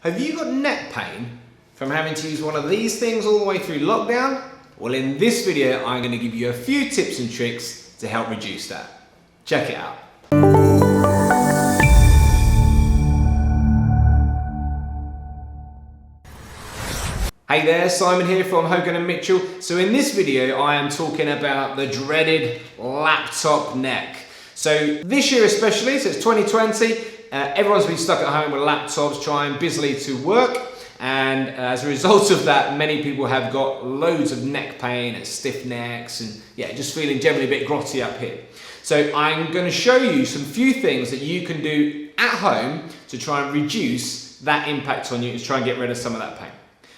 Have you got neck pain from having to use one of these things all the way through lockdown? Well, in this video, I'm going to give you a few tips and tricks to help reduce that. Check it out. Hey there, Simon here from Hogan and Mitchell. So in this video, I am talking about the dreaded laptop neck. So this year especially, so it's 2020, everyone's been stuck at home with laptops trying busily to work. And as a result of that, many people have got loads of neck pain and stiff necks and just feeling generally a bit grotty up here. So I'm going to show you some few things that you can do at home to try and reduce that impact on you and try and get rid of some of that pain.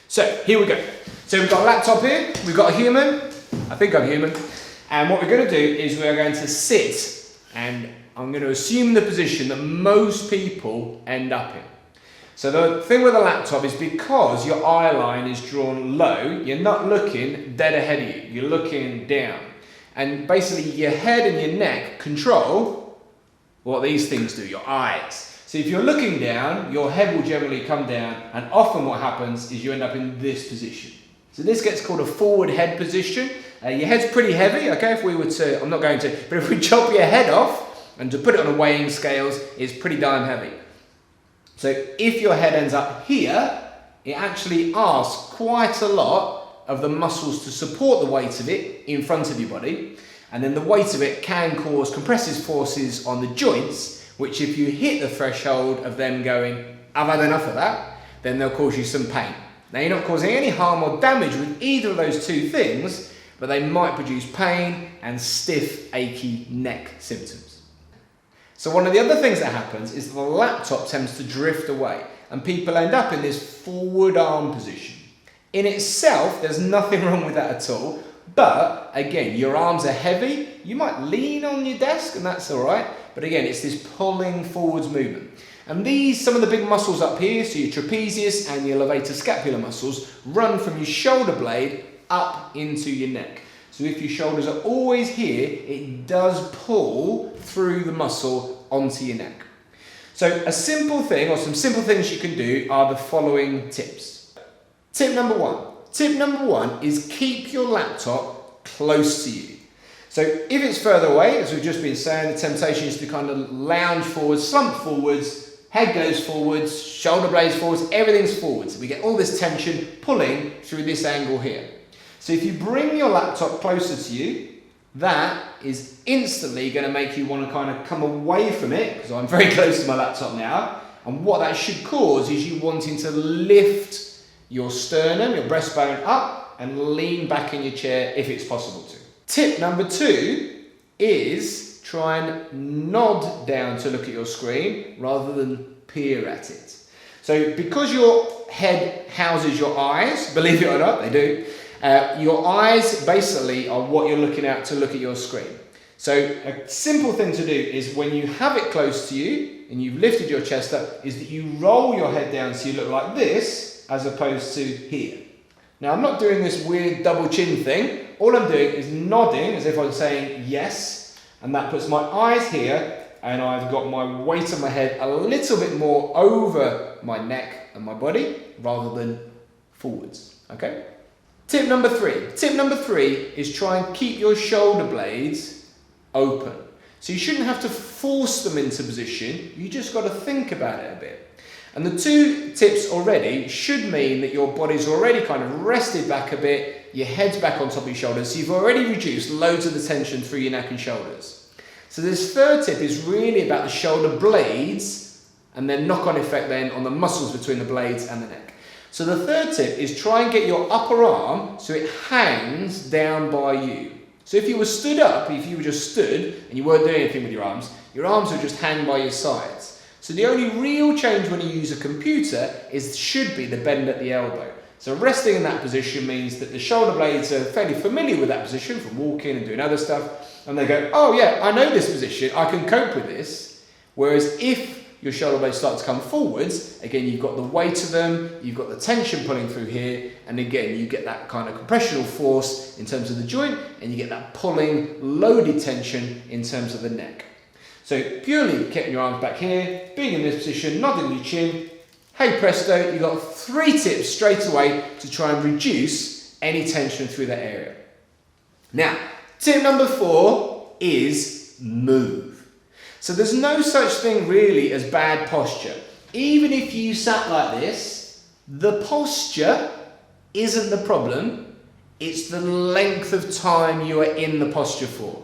So here we go. So we've got a laptop here, we've got a human, I think I'm human, and what we're going to do is we're going to sit, and I'm going to assume the position that most people end up in. So the thing with a laptop is because your eye line is drawn low, you're not looking dead ahead of you, you're looking down. And basically your head and your neck control what these things do, your eyes. So if you're looking down, your head will generally come down, and often what happens is you end up in this position. So this gets called a forward head position. Your head's pretty heavy, okay, if we were to, I'm not going to, but if we chop your head off and to put it on a weighing scales, it's pretty darn heavy. So if your head ends up here, it actually asks quite a lot of the muscles to support the weight of it in front of your body, and then the weight of it can cause compressive forces on the joints, which if you hit the threshold of them going, I've had enough of that, then they'll cause you some pain. Now you're not causing any harm or damage with either of those two things, but they might produce pain and stiff, achy neck symptoms. So one of the other things that happens is the laptop tends to drift away and people end up in this forward arm position. In itself, there's nothing wrong with that at all, but again, your arms are heavy, you might lean on your desk and that's all right, but again, it's this pulling forwards movement. And these, some of the big muscles up here, so your trapezius and your levator scapular muscles, run from your shoulder blade up into your neck. So if your shoulders are always here, it does pull through the muscle onto your neck. So a simple thing, or some simple things you can do are the following tips. Tip number one. Tip number one is keep your laptop close to you. So if it's further away, as we've just been saying, the temptation is to kind of lounge forwards, slump forwards, head goes forwards, shoulder blades forwards, everything's forwards. We get all this tension pulling through this angle here. So if you bring your laptop closer to you, that is instantly going to make you want to kind of come away from it, because I'm very close to my laptop now, and what that should cause is you wanting to lift your sternum, your breastbone up, and lean back in your chair if it's possible to. Tip number two is try and nod down to look at your screen rather than peer at it. So because your head houses your eyes, believe it or not, they do, your eyes basically are what you're looking at to look at your screen. So a simple thing to do is when you have it close to you and you've lifted your chest up, is that you roll your head down so you look like this as opposed to here. Now I'm not doing this weird double chin thing. All I'm doing is nodding as if I'm saying yes, and that puts my eyes here and I've got my weight on my head a little bit more over my neck and my body rather than forwards, okay? Tip number three. Tip number three is try and keep your shoulder blades open. So you shouldn't have to force them into position, you just got to think about it a bit. And the two tips already should mean that your body's already kind of rested back a bit, your head's back on top of your shoulders, so you've already reduced loads of the tension through your neck and shoulders. So this third tip is really about the shoulder blades and then knock-on effect then on the muscles between the blades and the neck. So the third tip is try and get your upper arm so it hangs down by you. So if you were stood up, if you were just stood and you weren't doing anything with your arms would just hang by your sides. So the only real change when you use a computer should be the bend at the elbow. So resting in that position means that the shoulder blades are fairly familiar with that position from walking and doing other stuff, and they go, oh yeah, I know this position, I can cope with this. Whereas if your shoulder blades start to come forwards, again you've got the weight of them, you've got the tension pulling through here, and again you get that kind of compressional force in terms of the joint, and you get that pulling, loaded tension in terms of the neck. So purely keeping your arms back here, being in this position, nodding your chin, hey presto, you've got 3 tips straight away to try and reduce any tension through that area. Now, tip number 4 is move. So there's no such thing really as bad posture. Even if you sat like this, the posture isn't the problem, it's the length of time you are in the posture for.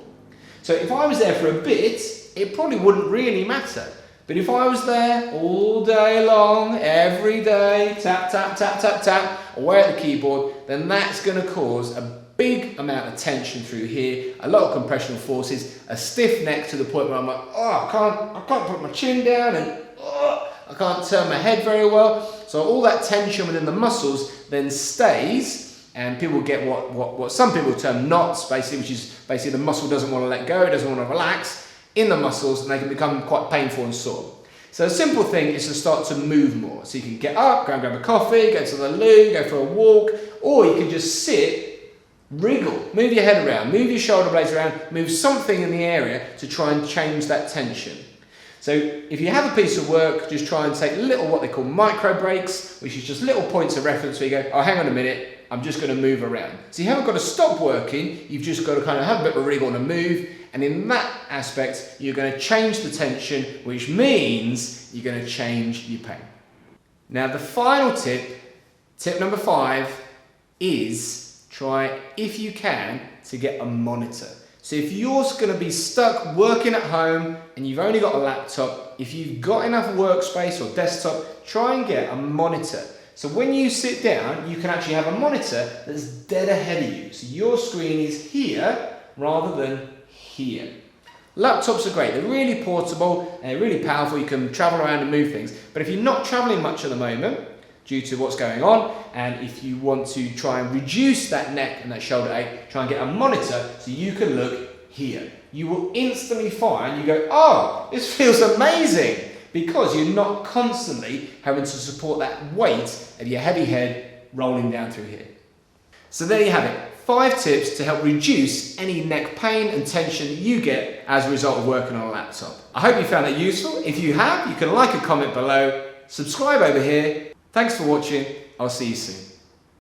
So if I was there for a bit, it probably wouldn't really matter. But if I was there all day long, every day, tap, tap, tap, tap, tap, away at the keyboard, then that's going to cause a big amount of tension through here, a lot of compressional forces, a stiff neck to the point where I'm like, oh, I can't put my chin down, and I can't turn my head very well. So all that tension within the muscles then stays, and people get what some people term knots, basically, which is basically the muscle doesn't want to let go, it doesn't want to relax in the muscles, and they can become quite painful and sore. So a simple thing is to start to move more. So you can get up, go and grab a coffee, go to the loo, go for a walk, or you can just sit, wriggle, move your head around, move your shoulder blades around, move something in the area to try and change that tension. So if you have a piece of work, just try and take little what they call micro breaks, which is just little points of reference where you go, oh, hang on a minute, I'm just going to move around. So you haven't got to stop working, you've just got to kind of have a bit of a wriggle and a move, and in that aspect, you're going to change the tension, which means you're going to change your pain. Now the final tip, tip number 5, is try, if you can, to get a monitor. So if you're going to be stuck working at home and you've only got a laptop, if you've got enough workspace or desktop, try and get a monitor. So when you sit down, you can actually have a monitor that's dead ahead of you. So your screen is here rather than here. Laptops are great, they're really portable and they're really powerful, you can travel around and move things, but if you're not travelling much at the moment due to what's going on, and if you want to try and reduce that neck and that shoulder ache, try and get a monitor so you can look here. You will instantly find, you go, oh, this feels amazing, because you're not constantly having to support that weight of your heavy head rolling down through here. So there you have it. 5 tips to help reduce any neck pain and tension you get as a result of working on a laptop. I hope you found that useful. If you have, you can like and comment below, subscribe over here. Thanks for watching. I'll see you soon.